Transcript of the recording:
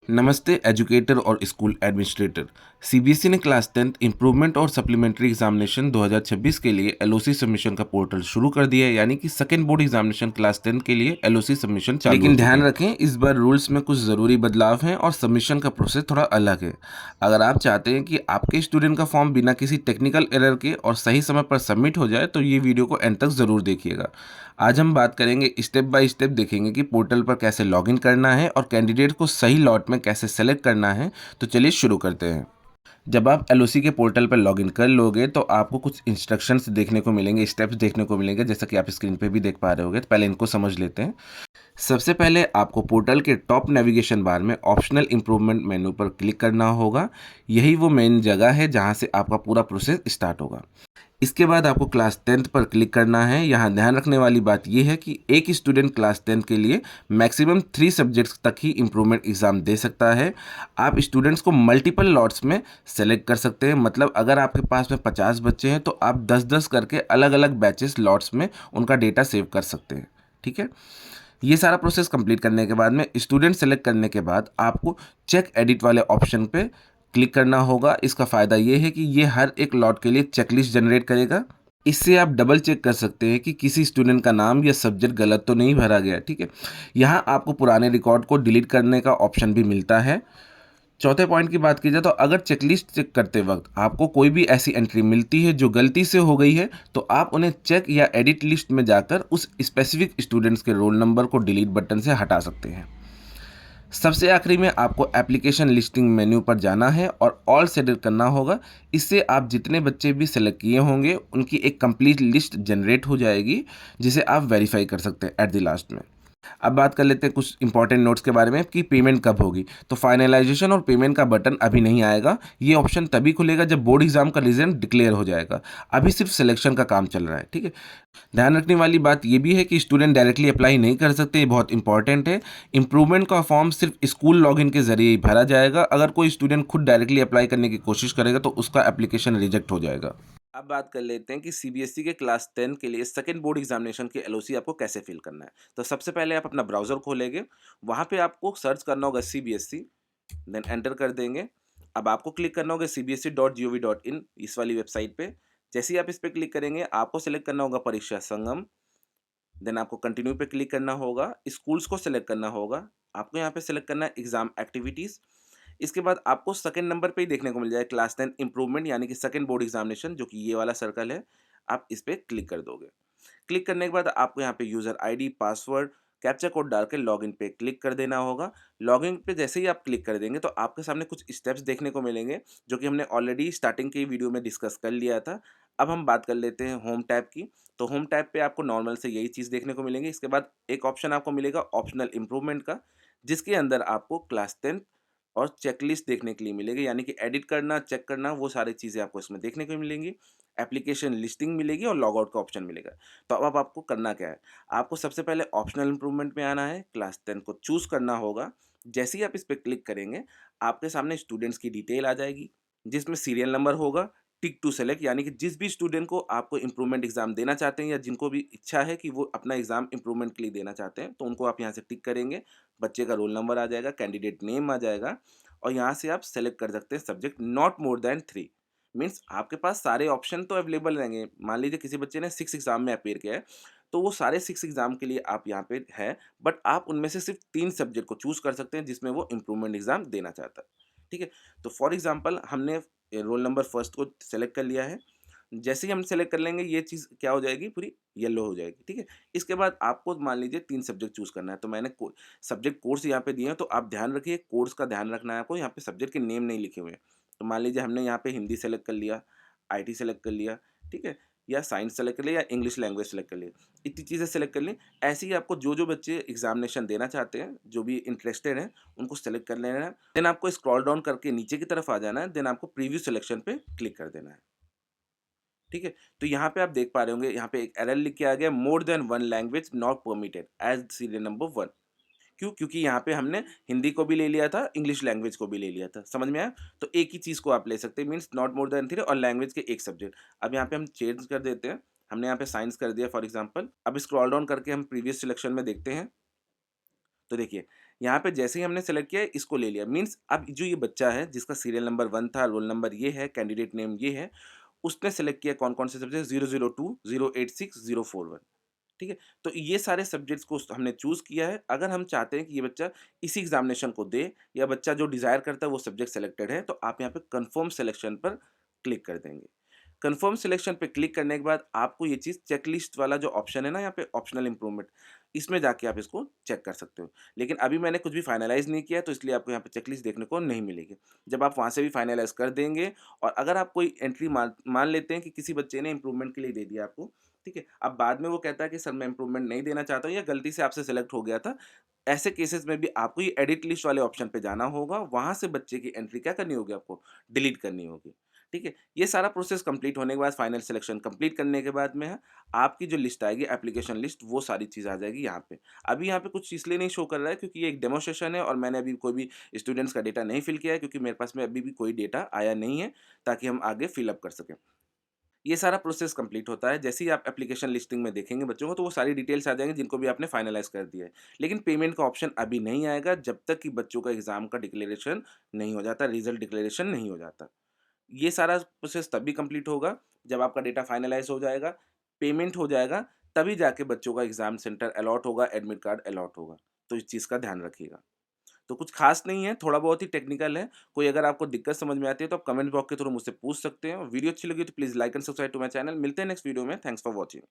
नमस्ते एजुकेटर और school administrator. CBSE ने क्लास 10th इम्प्रूवमेंट और सप्लीमेंट्री एग्जामिनेशन 2026 के लिए एलओसी सबमिशन का पोर्टल शुरू कर दिया है, यानी कि second board examination class 10th के लिए एलओसी सबमिशन चालू हो चुके हैं। लेकिन ध्यान रखें, इस बार रूल्स में कुछ ज़रूरी बदलाव हैं और सबमिशन का प्रोसेस थोड़ा अलग है। अगर आप चाहते हैं कि आपके स्टूडेंट का फॉर्म बिना किसी टेक्निकल एरर के और सही समय पर सबमिट हो जाए, तो ये वीडियो को एंड तक ज़रूर देखिएगा। आज हम बात करेंगे, स्टेप बाय स्टेप देखेंगे कि पोर्टल पर कैसे लॉगिन करना है और कैंडिडेट को सही लॉट में कैसे सेलेक्ट करना है। तो चलिए शुरू करते हैं। जब आप एलओसी के पोर्टल पर लॉगिन कर लोगे तो आपको कुछ इंस्ट्रक्शंस देखने को मिलेंगे, स्टेप्स देखने को मिलेंगे, जैसा कि आप स्क्रीन पे भी देख पा रहे होगे। तो पहले इनको समझ लेते हैं। सबसे पहले आपको पोर्टल के टॉप नेविगेशन बार में ऑप्शनल इंप्रूवमेंट मेनू पर क्लिक करना होगा। यही वो मेन जगह है जहां से आपका पूरा प्रोसेस स्टार्ट होगा। इसके बाद आपको क्लास 10th पर क्लिक करना है। यहाँ ध्यान रखने वाली बात यह है कि एक स्टूडेंट क्लास 10th के लिए मैक्सिमम 3 सब्जेक्ट्स तक ही इम्प्रूवमेंट एग्ज़ाम दे सकता है। आप स्टूडेंट्स को मल्टीपल लॉट्स में सेलेक्ट कर सकते हैं। मतलब अगर आपके पास में 50 बच्चे हैं तो आप 10-10 करके अलग अलग बैचेस लॉट्स में उनका डेटा सेव कर सकते हैं। ठीक है। ये सारा प्रोसेस कंप्लीट करने के बाद में स्टूडेंट सेलेक्ट करने के बाद आपको चेक एडिट वाले ऑप्शन पे क्लिक करना होगा। इसका फ़ायदा ये है कि ये हर एक लॉट के लिए चेकलिस्ट जनरेट करेगा। इससे आप डबल चेक कर सकते हैं कि किसी स्टूडेंट का नाम या सब्जेक्ट गलत तो नहीं भरा गया। ठीक है। यहाँ आपको पुराने रिकॉर्ड को डिलीट करने का ऑप्शन भी मिलता है। चौथे पॉइंट की बात की जाए तो अगर चेकलिस्ट चेक करते वक्त आपको कोई भी ऐसी एंट्री मिलती है जो गलती से हो गई है, तो आप उन्हें चेक या एडिट लिस्ट में जाकर उस स्पेसिफिक स्टूडेंट्स के रोल नंबर को डिलीट बटन से हटा सकते हैं। सबसे आखिरी में आपको एप्लीकेशन लिस्टिंग मेन्यू पर जाना है और ऑल सेलेक्ट करना होगा। इससे आप जितने बच्चे भी सेलेक्ट किए होंगे उनकी एक कंप्लीट लिस्ट जनरेट हो जाएगी, जिसे आप वेरीफाई कर सकते हैं एट द लास्ट में। अब बात कर लेते हैं कुछ इंपॉर्टेंट नोट्स के बारे में कि पेमेंट कब होगी। तो फाइनलाइजेशन और पेमेंट का बटन अभी नहीं आएगा। ये ऑप्शन तभी खुलेगा जब बोर्ड एग्जाम का रिजल्ट डिक्लेयर हो जाएगा। अभी सिर्फ सिलेक्शन का काम चल रहा है। ठीक है। ध्यान रखने वाली बात ये भी है कि स्टूडेंट डायरेक्टली अप्लाई नहीं कर सकते। ये बहुत इंपॉर्टेंट है। इंप्रूवमेंट का फॉर्म सिर्फ स्कूल लॉगिन के जरिए ही भरा जाएगा। अगर कोई स्टूडेंट खुद डायरेक्टली अप्लाई करने की कोशिश करेगा तो उसका एप्लीकेशन रिजेक्ट हो जाएगा। अब बात कर लेते हैं कि सीबीएसई के क्लास 10 के लिए सेकंड बोर्ड एग्जामिनेशन के एलओसी आपको कैसे फिल करना है। तो सबसे पहले आप अपना ब्राउज़र खोलेंगे। वहाँ पे आपको सर्च करना होगा सीबीएसई, देन एंटर कर देंगे। अब आपको क्लिक करना होगा cbse.gov.in, इस वाली वेबसाइट पे। जैसे ही आप इस पे क्लिक करेंगे आपको सेलेक्ट करना होगा परीक्षा संगम। देन आपको कंटिन्यू पे क्लिक करना होगा। स्कूल्स को सेलेक्ट करना होगा। आपको यहाँ पे सेलेक्ट करना है एग्जाम एक्टिविटीज़। इसके बाद आपको सेकंड नंबर पे ही देखने को मिल जाए क्लास 10 इम्प्रूवमेंट, यानी कि सेकंड बोर्ड एग्जामिनेशन, जो कि ये वाला सर्कल है। आप इस पे क्लिक कर दोगे। क्लिक करने के बाद आपको यहाँ पे user ID, password, captcha code डाल के लॉगिन पे क्लिक कर देना होगा। लॉगिन पे जैसे ही आप क्लिक कर देंगे तो आपके सामने कुछ स्टेप्स देखने को मिलेंगे, जो कि हमने ऑलरेडी स्टार्टिंग के वीडियो में डिस्कस कर लिया था। अब हम बात कर लेते हैं होम टैब की। तो होम टैब पे आपको नॉर्मल से यही चीज़ देखने को मिलेंगी। इसके बाद एक ऑप्शन आपको मिलेगा ऑप्शनल इम्प्रूवमेंट का, जिसके अंदर आपको क्लास 10 और चेकलिस्ट देखने के लिए मिलेगी, यानी कि एडिट करना, चेक करना, वो सारी चीज़ें आपको इसमें देखने को मिलेंगी। एप्लीकेशन लिस्टिंग मिलेगी और लॉग आउट का ऑप्शन मिलेगा। तो अब आपको करना क्या है, आपको सबसे पहले ऑप्शनल इम्प्रूवमेंट में आना है, क्लास 10 को चूज़ करना होगा। जैसे ही आप इस पे क्लिक करेंगे, आपके सामने स्टूडेंट्स की डिटेल आ जाएगी, जिसमें सीरियल नंबर होगा, टिक टू सेलेक्ट, यानी कि जिस भी स्टूडेंट को आपको इम्प्रूवमेंट एग्जाम देना चाहते हैं या जिनको भी इच्छा है कि वो अपना एग्जाम इम्प्रूवमेंट के लिए देना चाहते हैं, तो उनको आप यहाँ से टिक करेंगे। बच्चे का रोल नंबर आ जाएगा, कैंडिडेट नेम आ जाएगा, और यहाँ से आप सेलेक्ट कर सकते हैं subject not more than 3। Means आपके पास सारे ऑप्शन तो अवेलेबल रहेंगे। मान लीजिए किसी बच्चे ने 6 एग्ज़ाम में अपीयर किया है, तो वो सारे 6 एग्ज़ाम के लिए आप यहाँ पे है, बट आप उनमें से सिर्फ 3 सब्जेक्ट को चूज़ कर सकते हैं जिसमें वो इम्प्रूवमेंट एग्ज़ाम देना चाहता है। ठीक है? तो फॉर एग्ज़ाम्पल हमने रोल नंबर फर्स्ट को सेलेक्ट कर लिया है। जैसे ही हम सेलेक्ट कर लेंगे, ये चीज़ क्या हो जाएगी, पूरी येलो हो जाएगी। ठीक है? इसके बाद आपको मान लीजिए 3 सब्जेक्ट चूज़ करना है, तो मैंने को सब्जेक्ट कोर्स यहाँ पे दिए हैं, तो आप ध्यान रखिए कोर्स का ध्यान रखना है आपको। यहाँ पे सब्जेक्ट के नेम नहीं लिखे हुए हैं। तो मान लीजिए हमने यहाँ पे हिंदी सेलेक्ट कर लिया, आईटी सेलेक्ट कर लिया, ठीक है? या साइंस सेलेक्ट कर लिया या इंग्लिश लैंग्वेज सेलेक्ट कर लिया। इतनी चीज़ें सेलेक्ट कर ली। ऐसे ही आपको जो-जो बच्चे एग्ज़ामिनेशन देना चाहते हैं, जो भी इंटरेस्टेड हैं, उनको सेलेक्ट कर लेना है। देन आपको स्क्रॉल डाउन करके नीचे की तरफ आ जाना है, देन आपको प्रीव्यू सिलेक्शन पे क्लिक कर देना है। ठीक है? तो यहाँ पे आप देख पा रहे होंगे, यहाँ पे एक एरर लिख के आ गया, more than one language not permitted as serial number 1। क्यों? क्योंकि यहाँ पे हमने हिंदी को भी ले लिया था, इंग्लिश लैंग्वेज को भी ले लिया था। समझ में आया? तो एक ही चीज़ को आप ले सकते हैं, मीन्स नॉट मोर देन 3 और लैंग्वेज के एक सब्जेक्ट। अब यहाँ पे हम चेंज कर देते हैं। हमने यहाँ पे साइंस कर दिया फॉर एग्ज़ाम्पल। अब स्क्रॉल डाउन करके हम प्रीवियस सिलेक्शन में देखते हैं। तो देखिए, यहाँ पे जैसे ही हमने सेलेक्ट किया इसको ले लिया, मीन्स अब जो ये बच्चा है जिसका सीरियल नंबर 1 था, रोल नंबर ये है, कैंडिडेट नेम ये है, उसने सेलेक्ट किया कौन-कौन से सब्जेक्ट 002, 086, 041। ठीक है? तो ये सारे सब्जेक्ट्स को हमने चूज़ किया है। अगर हम चाहते हैं कि ये बच्चा इसी एग्ज़ामिनेशन को दे या बच्चा जो डिज़ायर करता है वो सब्जेक्ट सेलेक्टेड है, तो आप यहाँ पे कन्फर्म सिलेक्शन पर क्लिक कर देंगे। कन्फर्म सिलेक्शन पे क्लिक करने के बाद आपको ये चीज़ चेकलिस्ट वाला जो ऑप्शन है ना यहाँ पे ऑप्शनल इम्प्रूवमेंट, इसमें जाके आप इसको चेक कर सकते हो। लेकिन अभी मैंने कुछ भी फाइनलाइज़ नहीं किया है, तो इसलिए आपको यहाँ पे चेकलिस्ट देखने को नहीं मिलेगी। जब आप वहाँ से भी फाइनलाइज़ कर देंगे और अगर आप कोई एंट्री मान मान लेते हैं कि किसी बच्चे ने इम्प्रूवमेंट के लिए दे दिया आपको, ठीक है? अब बाद में वो कहता है कि सर मैं इम्प्रूवमेंट नहीं देना चाहता हूँ या गलती से आपसे सेलेक्ट हो गया था। ऐसे केसेस में भी आपको ये एडिट लिस्ट वाले ऑप्शन पे जाना होगा, वहाँ से बच्चे की एंट्री क्या करनी होगी आपको? डिलीट करनी होगी, ठीक है? ये सारा प्रोसेस कंप्लीट होने के बाद फाइनल सिलेक्शन कंप्लीट करने के बाद में है, आपकी जो लिस्ट आएगी एप्लीकेशन लिस्ट वो सारी चीज़ आ जाएगी यहाँ पे। अभी यहाँ पे कुछ इसलिए नहीं शो कर रहा है क्योंकि ये एक डेमो सेशन है और मैंने अभी कोई भी स्टूडेंट्स का डेटा नहीं फिल किया है क्योंकि मेरे पास में अभी भी कोई डेटा आया नहीं है, ताकि हम आगे फिल अप कर सकें। ये सारा प्रोसेस कंप्लीट होता है, जैसे ही आप एप्लीकेशन लिस्टिंग में देखेंगे बच्चों को तो वो सारी डिटेल्स आ जाएँगी जिनको भी आपने फाइनलाइज़ कर दिया है। लेकिन पेमेंट का ऑप्शन अभी नहीं आएगा जब तक कि बच्चों का एग्ज़ाम का डिक्लेरेशन नहीं हो जाता, रिज़ल्ट डिक्लेरेशन नहीं हो जाता। ये सारा प्रोसेस तभी कंप्लीट होगा जब आपका डेटा फाइनलाइज़ हो जाएगा, पेमेंट हो जाएगा, तभी जाके बच्चों का एग्ज़ाम सेंटर अलॉट होगा, एडमिट कार्ड अलॉट होगा। तो इस चीज़ का ध्यान रखिएगा। तो कुछ खास नहीं है, थोड़ा बहुत ही टेक्निकल है। कोई अगर आपको दिक्कत समझ में आती है तो आप कमेंट बॉक्स के थ्रू मुझसे पूछ सकते हैं। वीडियो अच्छी लगी तो please like and subscribe to my channel. मिलते हैं नेक्स्ट वीडियो में। Thanks for watching.